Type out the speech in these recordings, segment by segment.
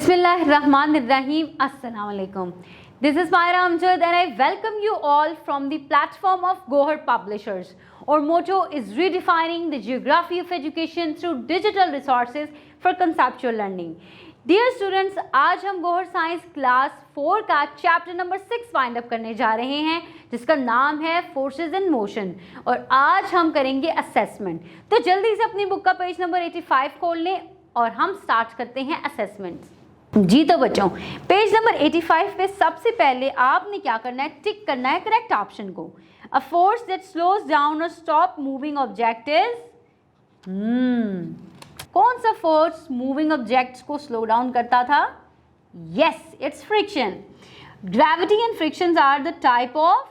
Bismillahirrahmanirrahim. Assalamu alaikum. This is Myra Amjad and I welcome you all from the platform of Gohar Publishers. Our motto is redefining the geography of education through digital resources for conceptual learning. Dear students, आज हम Gohar science class 4 का chapter number 6 find up करने जा रहे हैं जिसका नाम है फोर्सेस इन मोशन और आज हम करेंगे असेसमेंट। तो जल्दी से अपनी बुक का पेज नंबर 85 खोल लें और हम स्टार्ट करते हैं असेसमेंट। जी तो बच्चों, पेज नंबर 85 पे सबसे पहले आपने क्या करना है, टिक करना है करेक्ट ऑप्शन को। A force that slows down और स्टॉप मूविंग ऑब्जेक्ट इज कौन सा फोर्स मूविंग ऑब्जेक्ट्स को स्लो डाउन करता था? Yes, it's friction. Gravity and frictions are the type of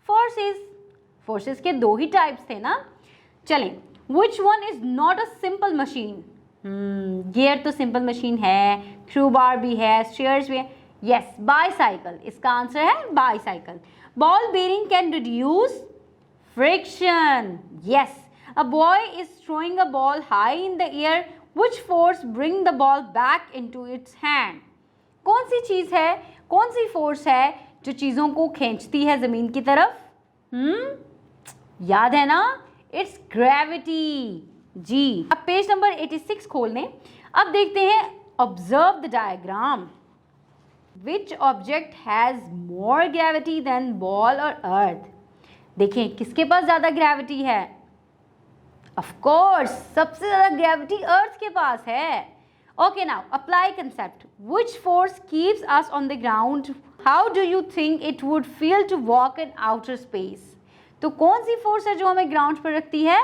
forces. Forces के दो ही टाइप्स थे ना। चलें, which one is not a simple machine? Gear तो सिंपल मशीन है, क्रू बार भी है, स्टीयर्स भी है। यस, बाईसाइकिल इसका आंसर है, bicycle. Ball bearing can reduce friction. Yes, a boy is throwing a ball high in the air. Which force bring the ball back into its hand? कौन सी चीज है, कौन सी फोर्स है जो चीजों को खींचती है जमीन की तरफ? याद है ना, इट्स ग्रेविटी। जी, अब पेज नंबर 86 खोल लें। अब देखते हैं, observe the diagram. Which object has more gravity than ball और अर्थ? देखें किसके पास ज्यादा ग्रेविटी है। ऑफ कोर्स सबसे ज्यादा ग्रेविटी अर्थ के पास है। Okay, now apply concept. Which force keeps us on the ground? How do you think it would feel to walk in outer space? तो कौन सी फोर्स है जो हमें ग्राउंड पर रखती है?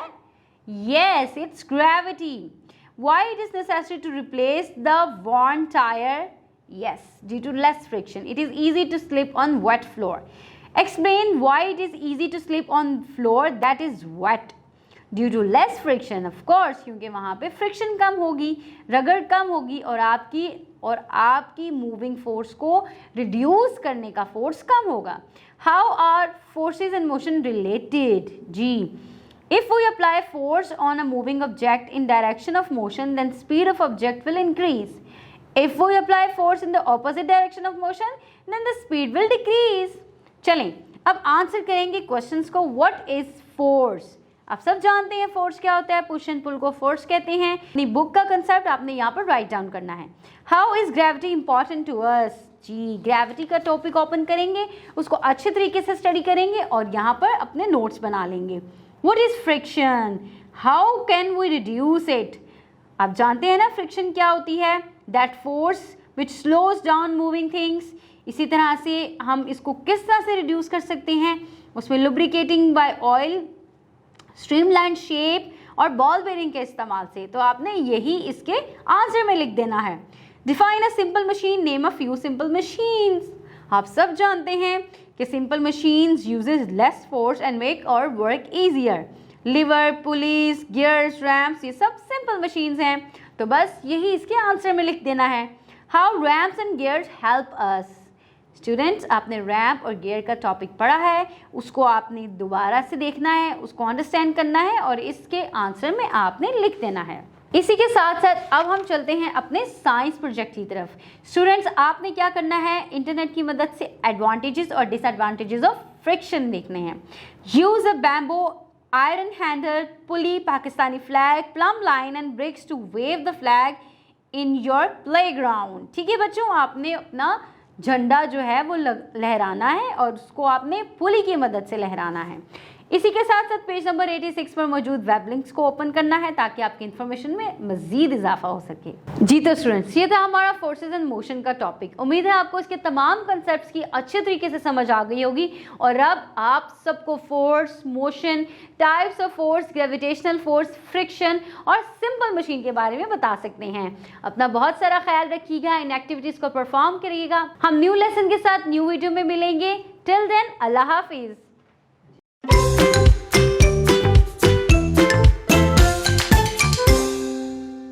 Yes, it's gravity. Why it is necessary to replace the worn tire? Yes, due to less friction. It is easy to slip on wet floor. Explain why it is easy to slip on floor that is wet. Due to less friction, of course, क्योंकि वहाँ पे friction कम होगी, रगड़ कम होगी और आपकी moving force को reduce करने का force कम होगा. How are forces in motion related? Ji, if we apply force on a moving object in direction of motion, then speed of object will increase. If we apply force in the opposite direction of motion, then the speed will decrease. चलें, अब answer करेंगे questions को। What is force? आप सब जानते हैं force क्या होता है, पुश एंड पुल को फोर्स कहते हैं। अपनी बुक का कंसेप्ट आपने यहाँ पर राइट डाउन करना है। How is gravity important to us? जी, ग्रेविटी का टॉपिक ओपन करेंगे, उसको अच्छे तरीके से स्टडी करेंगे और यहाँ पर अपने नोट्स बना लेंगे। What is friction? How can we reduce it? आप जानते हैं ना फ्रिक्शन क्या होती है? That force which slows down moving things. इसी तरह से हम इसको किस तरह से रिड्यूस कर सकते हैं? उसमें lubricating by oil, streamline shape और बॉल बेरिंग के इस्तेमाल से। तो आपने यही इसके आंसर में लिख देना है। Define a simple machine, name a few simple machines. आप सब जानते हैं कि simple machines uses less force and make और work easier. Lever, pulleys, gears, ramps, ये सब सिंपल मशीन्स हैं। तो बस यही इसके आंसर में लिख देना है। How ramps and gears help us? Students, आपने रैम्प और गियर का टॉपिक पढ़ा है, उसको आपने दोबारा से देखना है, उसको अंडरस्टैंड करना है और इसके आंसर में आपने लिख देना है। इसी के साथ साथ अब हम चलते हैं अपने साइंस प्रोजेक्ट की तरफ। स्टूडेंट्स, आपने क्या करना है, इंटरनेट की मदद से एडवांटेजेस और डिसएडवांटेजेस ऑफ फ्रिक्शन देखने हैं। Use a bamboo iron handle pulley, Pakistani flag, plumb line and bricks to wave the flag in your playground. ठीक है बच्चों, आपने अपना झंडा जो है वो लहराना है और उसको आपने पुली की मदद से लहराना है। इसी के साथ साथ पेज नंबर 86 पर मौजूद वेब लिंक्स को ओपन करना है ताकि आपकी इन्फॉर्मेशन में मजीद इजाफा हो सके। जी तो स्टूडेंट्स, ये था हमारा फोर्सेस एंड मोशन का टॉपिक। उम्मीद है आपको इसके तमाम कंसेप्ट्स की अच्छे तरीके से समझ आ गई होगी और अब आप सबको force, motion, types of force, gravitational force, friction और सिंपल मशीन के बारे में बता सकते हैं। अपना बहुत सारा ख्याल रखिएगा, इन एक्टिविटीज़ को परफॉर्म करिएगा। हम न्यू लेसन के साथ न्यू वीडियो में मिलेंगे। टिल देन, अल्लाह हाफिज़।